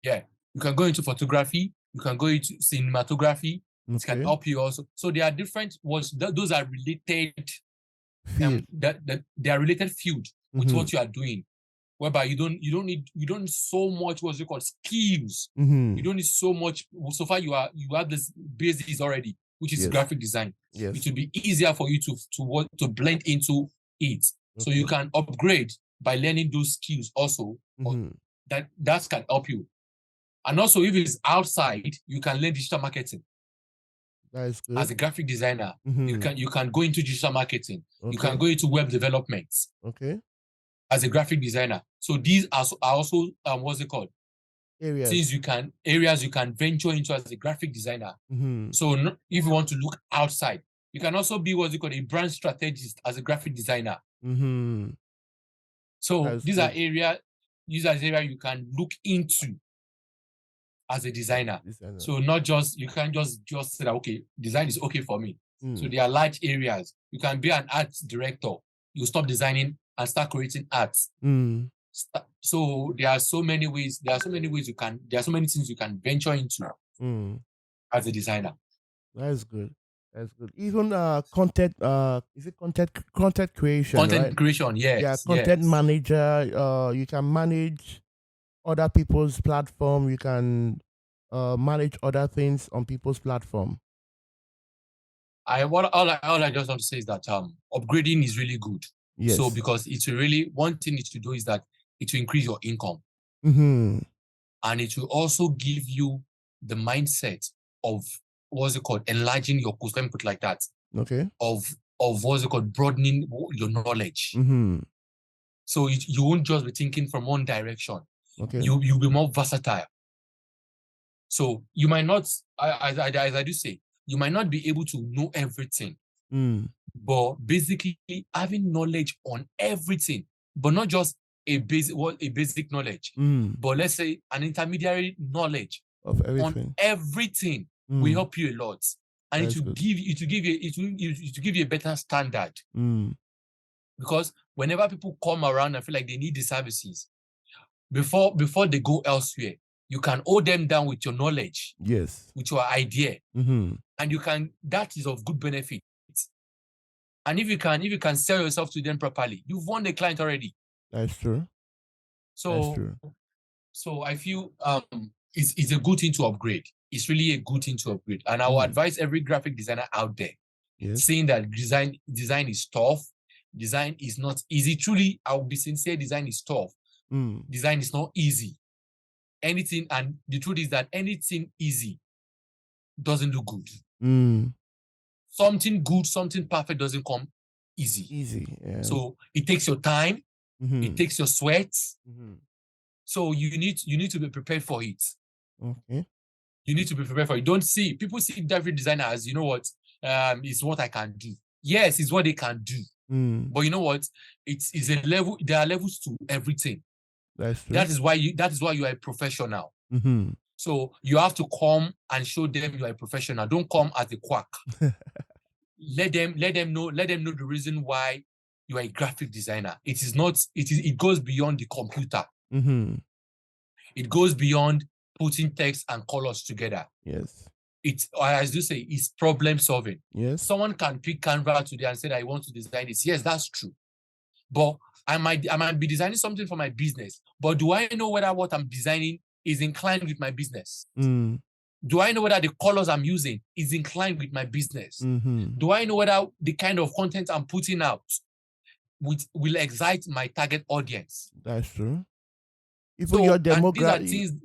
Yeah, you can go into photography, you can go into cinematography. It can Okay. help you also. So there are different ones. Those are related. Field. That they are related field with Mm-hmm. what you are doing. Whereby you don't need so much what's it called skills. You Mm-hmm. don't need so much. So far you have this basis already, which is Yes. graphic design. It Yes. will be easier for you to blend into it. So you Okay. can upgrade by learning those skills also. Or Mm-hmm. that can help you. And also, if it's outside, you can learn digital marketing. That is As good. a graphic designer, Mm-hmm. you can go into digital marketing. You can Okay. go into web development Okay. as a graphic designer. So these are also what's it called? Things Areas. areas you can venture into as a graphic designer. Mm-hmm. So if you want to look outside, you can also be what's it called a brand strategist as a graphic designer. Mm-hmm. That So is good. these are areas you can look into as a designer. Designer. So not just you can't just say that okay, design is okay for me. So Mm. there are large areas. You can be an art director. You stop designing and start creating art. Mm. So there are so many ways. There are so many ways you can. There are so many things you can venture into Mm. as a designer. That is good. That's good. Even content is it content creation, right? Content creation, Yeah, yes, content yes. manager. You can manage other people's platform. You can manage other things on people's platform. All I just want to say is that upgrading is really good. So Yes. because it's really one thing it to do is that it will increase your income Mm-hmm. and it will also give you the mindset of what's it called enlarging your course. Let me put it like that. Okay. Of what's it called broadening your knowledge. Mm-hmm. So you won't just be thinking from one direction. Okay. You'll be more versatile. So you might not, as I do say, you might not be able to know everything, Mm. but basically having knowledge on everything, but not just a basic knowledge, Mm. but let's say an intermediary knowledge Of on everything. everything will Mm. help you a lot, and That is good. it will give you a better standard Mm. because whenever people come around and feel like they need the services before they go elsewhere, you can hold them down with your knowledge, Yes. with your idea, Mm-hmm. and you can that is of good benefit. And if you can sell yourself to them properly, you've won the client already. That's true. That's So true. so I feel it's a good thing to upgrade. It's really a good thing to upgrade. And I will Mm. advise every graphic designer out there Yes. saying that design is tough. Design is not easy. Truly, I will be sincere, design is tough. Mm. Design is not easy. Anything, and the truth is that anything easy doesn't look good. Mm. Something good, something perfect doesn't come easy. Easy. Yeah. So it takes your time, it Mm-hmm. takes your sweat. Mm-hmm. So you need to be prepared for it. Okay. You need to be prepared for it. Don't see people see graphic designer as, you know what, it's what I can do. Yes, it's what they can do. But you know what? It is a level. There are levels to everything. That's true. That is why you are a professional. So you have to come and show them you are a professional. Don't come as a quack. let them know the reason why you are a graphic designer. It goes beyond the computer. It goes beyond putting text and colors together. Yes. It's, as you say, it's problem solving. Yes. Someone can pick Canva today and say that I want to design this. Yes, that's true. But I might be designing something for my business. But do I know whether what I'm designing is inclined with my business? Do I know whether the colors I'm using is inclined with my business? Do I know whether the kind of content I'm putting out will excite my target audience? That's true. Even your demographic.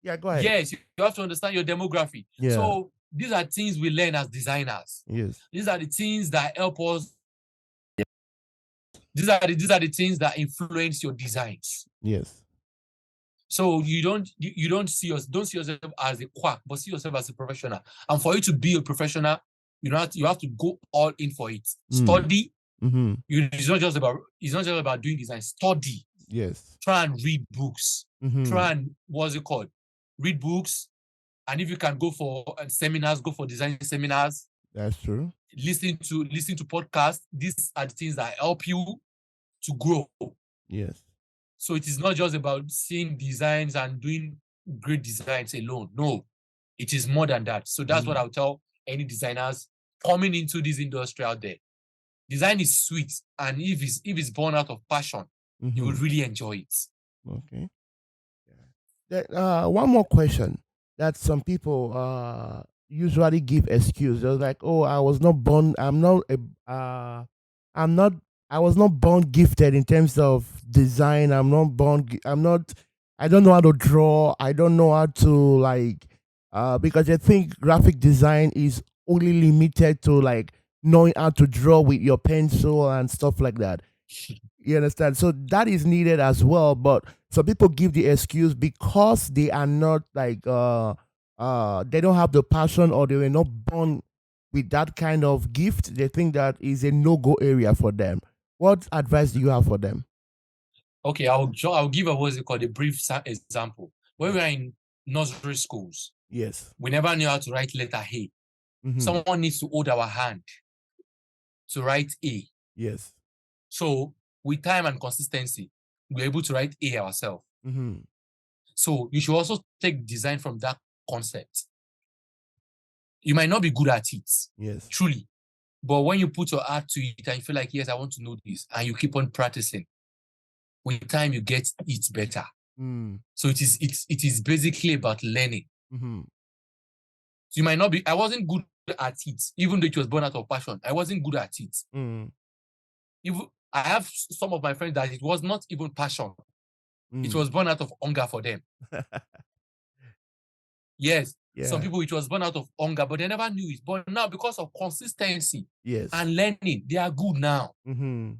Yeah, go ahead. Yes, you have to understand your demography. Yeah. So these are things we learn as designers. Yes. These are the things that help us. These are the things that influence your designs. Yes. So you don't see yourself as a quack, but see yourself as a professional. And for you to be a professional, you have to go all in for it. Study. It's not just about doing design. Study. Yes. Try and read books. Try and read books. And if you can go for seminars, go for design seminars. That's true. Listen to podcasts. These are the things that help you to grow. Yes. So it is not just about seeing designs and doing great designs alone. No, it is more than that. So that's what I'll tell any designers coming into this industry out there. Design is sweet, and if it's born out of passion, you will really enjoy it. Okay. One more question that some people usually give excuse. They're like, "Oh, I was not born. I was not born gifted in terms of design. I don't know how to draw. I don't know how to because I think graphic design is only limited to like knowing how to draw with your pencil and stuff like that. You understand? So that is needed as well. But some people give the excuse because they are not they don't have the passion, or they were not born with that kind of gift. They think that is a no-go area for them. What advice do you have for them? Okay, I'll give a brief example. When we are in nursery schools, yes, we never knew how to write letter A. Someone needs to hold our hand to write A. Yes. So with time and consistency, we're able to write A ourselves. So you should also take design from that concept. You might not be good at it, yes, truly, but when you put your heart to it and you feel like, yes, I want to know this, and you keep on practicing, with time you get it better. So it is basically about learning. So you might not be. I wasn't good at it, even though it was born out of passion. I wasn't good at it. Even I have some of my friends that it was not even passion. It was born out of hunger for them. Yes. Yeah. Some people, it was born out of hunger, but they never knew it. But now, because of consistency and learning, they are good now. And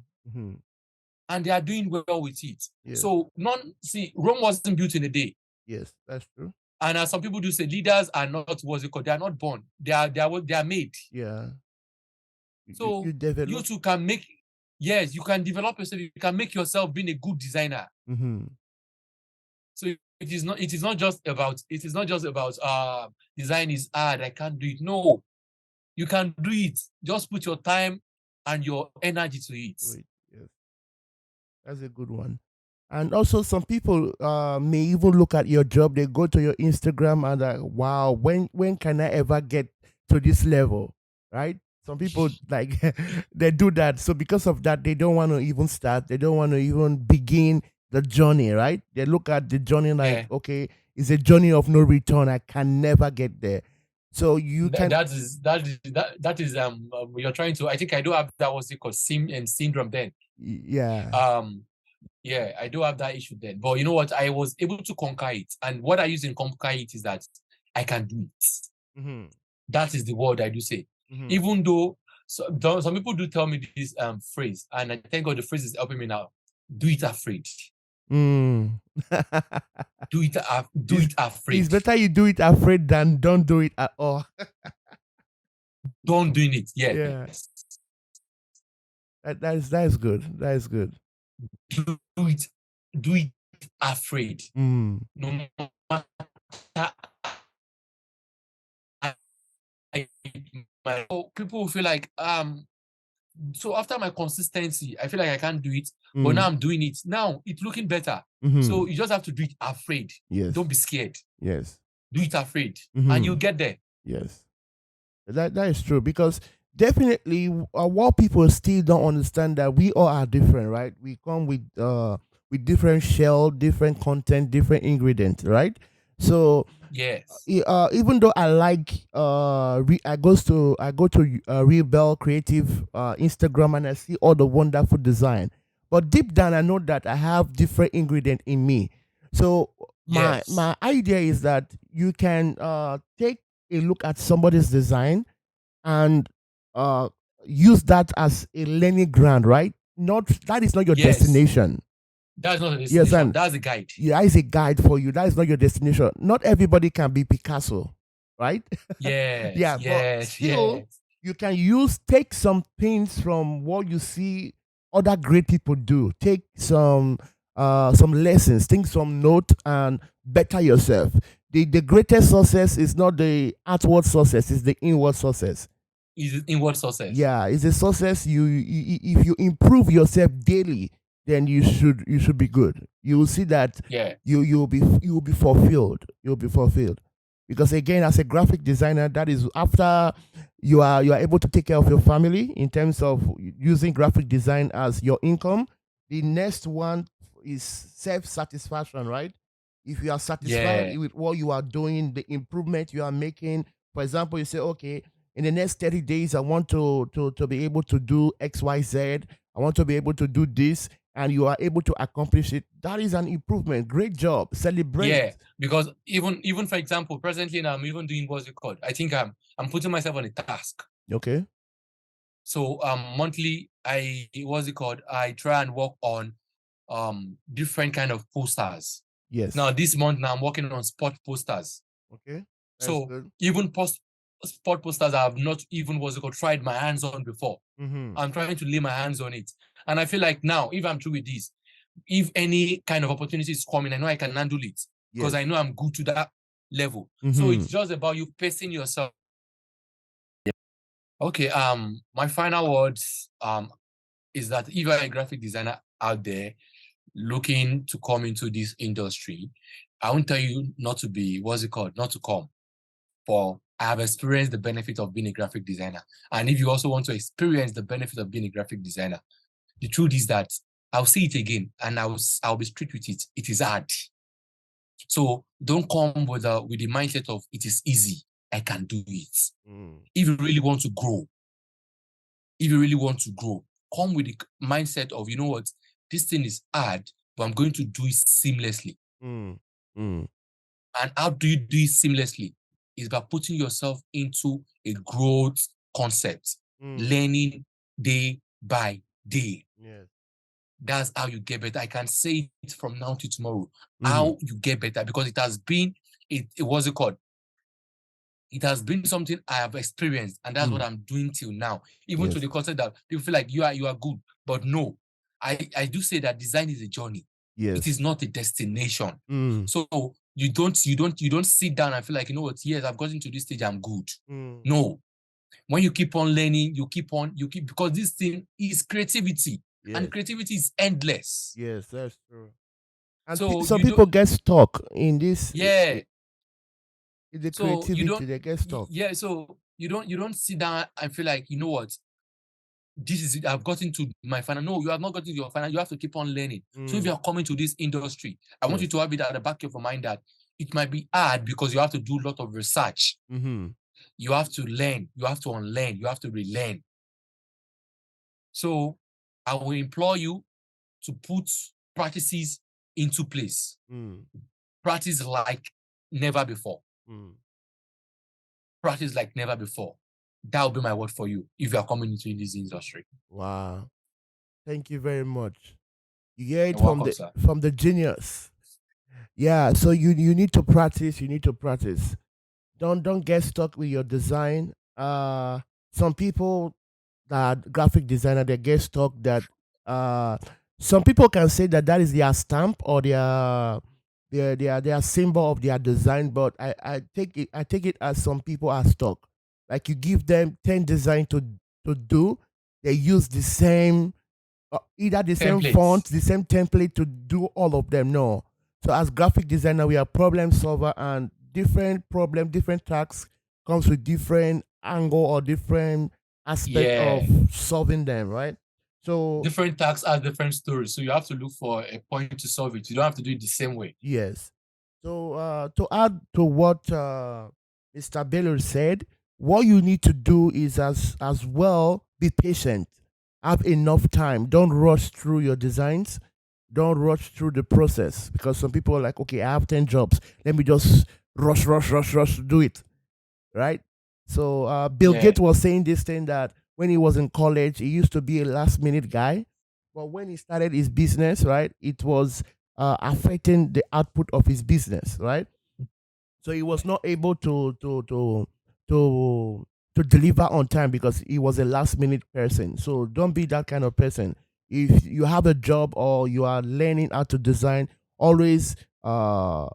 they are doing well with it. Yes. So Rome wasn't built in a day. Yes, that's true. And as some people do say, leaders are not they are not born. They are made. Yeah. So you too can make. Yes, you can develop yourself. You can make yourself being a good designer. So it is not just about design is hard, I can't do it. No, you can do it. Just put your time and your energy to it. Yes. That's a good one. And also some people may even look at your job, they go to your Instagram and like, wow, when can I ever get to this level? Right? Some people like they do that. So because of that, they don't want to even start. They don't want to even begin the journey, right? They look at the journey like, okay, it's a journey of no return. I can never get there. So you can. That is you're trying to. I think I do have that. What's it called? Syndrome then. Yeah. Yeah, I do have that issue then. But you know what? I was able to conquer it, and what I use in conquer it is that I can do it. That is the word I do say. Even though some people do tell me this phrase, and I thank God the phrase is helping me now. Do it afraid. Mm. Do it It's afraid. better you do it afraid than don't do it at all. Don't doing it. Yeah, Yes. that is good. That is good. Do it. Do it afraid. Mm. No matter people feel like so after my consistency, I feel like I can't do it, but now Mm. I'm doing it. Now it's looking better. Mm-hmm. So you just have to do it afraid. Yes. Don't be scared. Yes. Do it afraid, and Mm-hmm. you'll get there. Yes. That is true because definitely what people still don't understand that we all are different, right? We come with different shell, different content, different ingredients, right? So Yes. even though I like I go to Realbell Creative Instagram and I see all the wonderful design, but deep down I know that I have different ingredient in me. So my Yes. idea is that you can take a look at somebody's design and uh use that as a learning ground, right? Not that is not your Yes. destination. That's not a Yes, destination. and That's a guide. yeah, is a guide for you. That is not your destination. Not everybody can be Picasso, right? Yes. Yeah, but Yes. still, Yes. you can take some things from what you see other great people do. Take some lessons, take some note, and better yourself. The greatest success is not the outward success; it's the inward success. Is inward success. Yeah, it's a success. If you improve yourself daily, then you should be good. You will see that Yeah. you'll be fulfilled. You'll be fulfilled because again, as a graphic designer, that is after you are able to take care of your family in terms of using graphic design as your income. The next one is self satisfaction, right? If you are satisfied Yeah. with what you are doing, the improvement you are making. For example, you say, okay, in the next 30 days I want to be able to do XYZ. I want to be able to do this, and you are able to accomplish it. That is an improvement. Great job. Celebrate. Yeah. Because even for example, presently now I'm even doing what's it called. I think I'm putting myself on a task. Okay. So monthly what's it called? I try and work on different kind of posters. Yes. Now this month now I'm working on sport posters. Okay. That's So good. even sport posters I have not even what's it called tried my hands on before. Mm-hmm. I'm trying to lay my hands on it. And I feel like now, if I'm through with this, if any kind of opportunity is coming, I know I can handle it because I Yes. know I'm good to that level. So Mm-hmm. it's just about you pacing yourself. Okay, my final words is that if you're a graphic designer out there looking to come into this industry, I won't tell you not to be, what's it called, not to come. For I have experienced the benefit of being a graphic designer. And if you also want to experience the benefit of being a graphic designer, the truth is that I'll see it again and I'll be strict with it. It is hard. So don't come with the mindset of it is easy. I can do it. Mm. If you really want to grow, if you really want to grow, come with the mindset of, you know what, this thing is hard, but I'm going to do it seamlessly. Mm. Mm. And how do you do it seamlessly? Is by putting yourself into a growth concept, Mm. learning day by day. Yes. That's how you get better. I can say it from now to tomorrow. Mm-hmm. How you get better because it has been it was it called? It has been something I have experienced, and that's what Mm. I'm doing till now. Even to Yes. the concept that people feel like you are good, but no, I do say that design is a journey. It is Yes. not a destination. Mm. So you don't sit down and feel like, you know what, yes, I've gotten to this stage, I'm good. Mm. No. When you keep on learning, you keep because this thing is creativity, and Yes. creativity is endless. Yes. That's true. And So some you don't, people get stuck in this yeah. in the So you creativity. don't, They get stuck. yeah. So you don't sit down and feel like, you know what, this is it. I've gotten to my final. No, you have not gotten to your final. You have to keep on learning. So if you Mm. are coming to this industry, I want you Yes. to have it at the back of your mind that it might be hard because you have to do a lot of research. Mm-hmm. You have to learn. You have to unlearn. You have to relearn. So I will implore you to put practices into place. Mm. Practice like never before. Mm. Practice like never before. That will be my word for you if you are coming into this industry. Wow. Thank you very much. You hear it You're welcome, sir. from the genius. Yeah, so you need to practice. You need to practice. Don't get stuck with your design. Some people that graphic designer, they get stuck that uh some people can say that that is their stamp or their symbol of their design, but I take it as some people are stuck. Like you give them 10 design to do, they use the same either the same font, Templates. the same template to do all of them. No. So as graphic designer, we are problem solver, and different problem, different tasks comes with different angle or different aspect of Yeah. solving them, right? So Different tasks are different stories. So you have to look for a point to solve it. You don't have to do it the same way. yes. So to add to what Mr. Baylor said, what you need to do is as well be patient. Have enough time. Don't rush through your designs. Don't rush through the process because some people are like, okay, I have 10 jobs. Let me just rush to do it, right? So Bill Yeah. Gates was saying this thing that when he was in college, he used to be a last minute guy, but when he started his business, right, it was affecting the output of his business, right? So he was not able to to deliver on time because he was a last minute person. So don't be that kind of person. If you have a job or you are learning how to design, always uh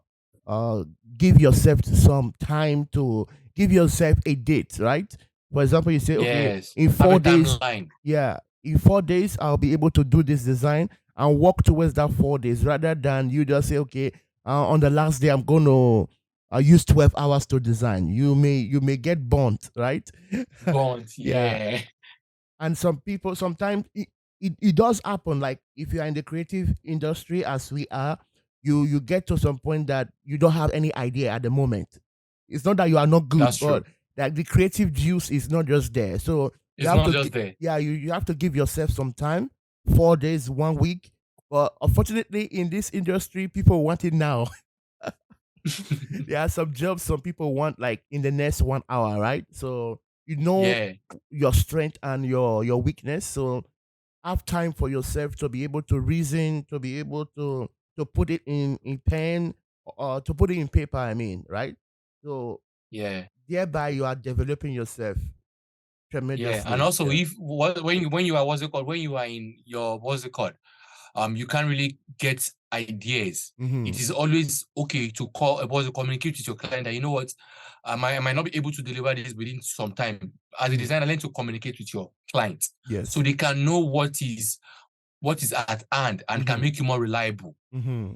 give yourself some time to give yourself a date, right? For example, you say, okay, Yes. in Have a 4 days, timeline. yeah, in 4 days I'll be able to do this design and work towards that 4 days rather than you just say, okay, on the last day I'm gonna use 12 hours to design. You may get burnt, right? Bond. Yeah. Yeah. And some people sometimes it does happen. Like if you are in the creative industry as we are, you get to some point that you don't have any idea at the moment. It's not that you are not good, That's but true. that the creative juice is not just there. So you It's have not to just there. yeah, you have to give yourself some time, 4 days, 1 week. But unfortunately in this industry people want it now. There are some jobs some people want like in the next 1 hour, right? So you know Yeah. your strength and your weakness. So have time for yourself to be able to reason, to be able to put it in pen, or to put it in paper. I mean, right? So Yeah. thereby you are developing yourself Yeah. And tremendously. also Yeah. if when you are what's it called, when you are in your what's it called, you can't really get ideas. It Mm-hmm. is always okay to call about to communicate with your client that you know what, I might not be able to deliver this within some time. As a Mm-hmm. designer, learn to communicate with your client so Yes. they can know what is at hand and can Mm-hmm. make you more reliable. Mm-hmm.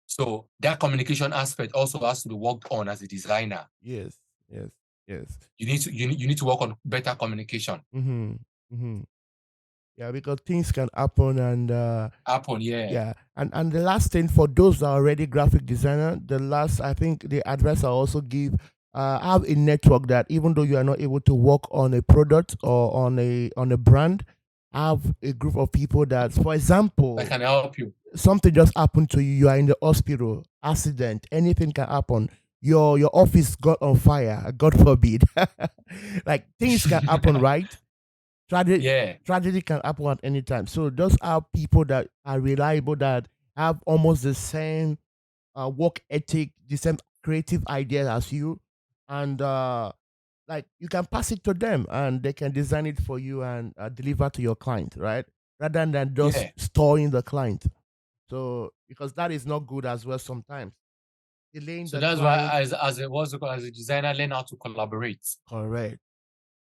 So that communication aspect also has to be worked on as a designer. Yes. Yes. Yes. You need to work on better communication. Mm-hmm. Mm-hmm. Yeah, because things can happen, and Happen, yeah. yeah, and the last thing for those that are already graphic designer, the last I think the advice I also give, have a network that even though you are not able to work on a product or on a brand, have a group of people that, for That example, can help you. something just happened to you, you are in the hospital, accident, anything can happen. Your office got on fire, God forbid. Like things can happen, right? Tragedy, Yeah, tragedy can happen at any time. So those are people that are reliable, that have almost the same work ethic, the same creative ideas as you, and like you can pass it to them, and they can design it for you and deliver to your client, right? Rather than just yeah. storing the client. So because that is not good as well sometimes. Delaying So the that's why, client, as a designer, learn how to collaborate. correct.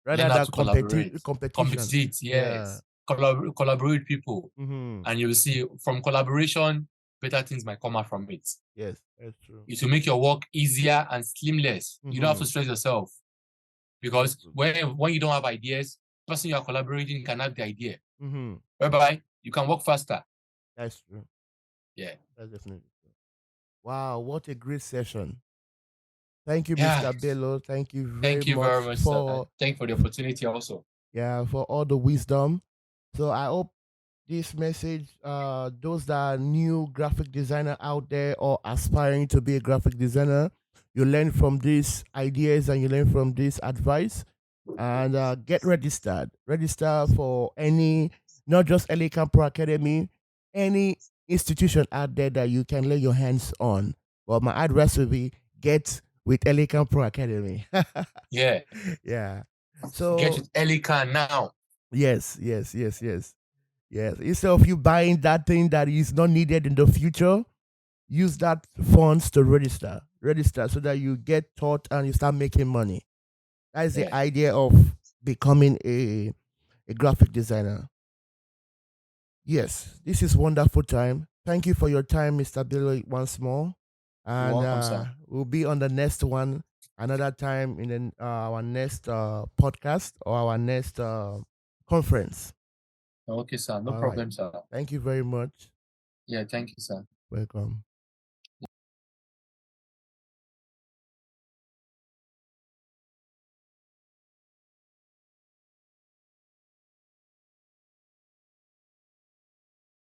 Learn Rather how than to collaborate. competition. Compete, Yeah. yes. Collaborate with people, Mm-hmm. and you'll see from collaboration, better things might come out from it. Yes, that's true. It will make your work easier and seamless. You don't have Mm-hmm. to stress yourself That's because true. when you don't have ideas, the person you are collaborating can have the idea, Mm-hmm. whereby you can work faster. That's true. Yeah. That's definitely true. Wow, what a great session. Thank you, Yeah. Mr. Bello. Thank you very Thank you very much much, sir. for Thank you for the opportunity also. for all the wisdom. So I hope this message, those that are new graphic designer out there or aspiring to be a graphic designer, you learn from these ideas and you learn from this advice, and get registered. Register for any, not just LA Camp Pro Academy. any institution out there that you can lay your hands on. Well, my advice would be get with Elican Pro Academy. Yeah. Yeah. Get So with Elika now. yes, yes, yes, yes, yes. Instead of you buying that thing that is not needed in the future, use that funds to register. Register so that you get taught and you start making money. That is the Yeah. idea of becoming a graphic designer. Yes, this is wonderful time. Thank you for your time, Mr. Billy, once more. You're And welcome, sir. we'll be on the next one another time in our next podcast or our next conference. Okay, sir. No All right. problem, sir. Thank you very much. Yeah, thank you, sir. Welcome.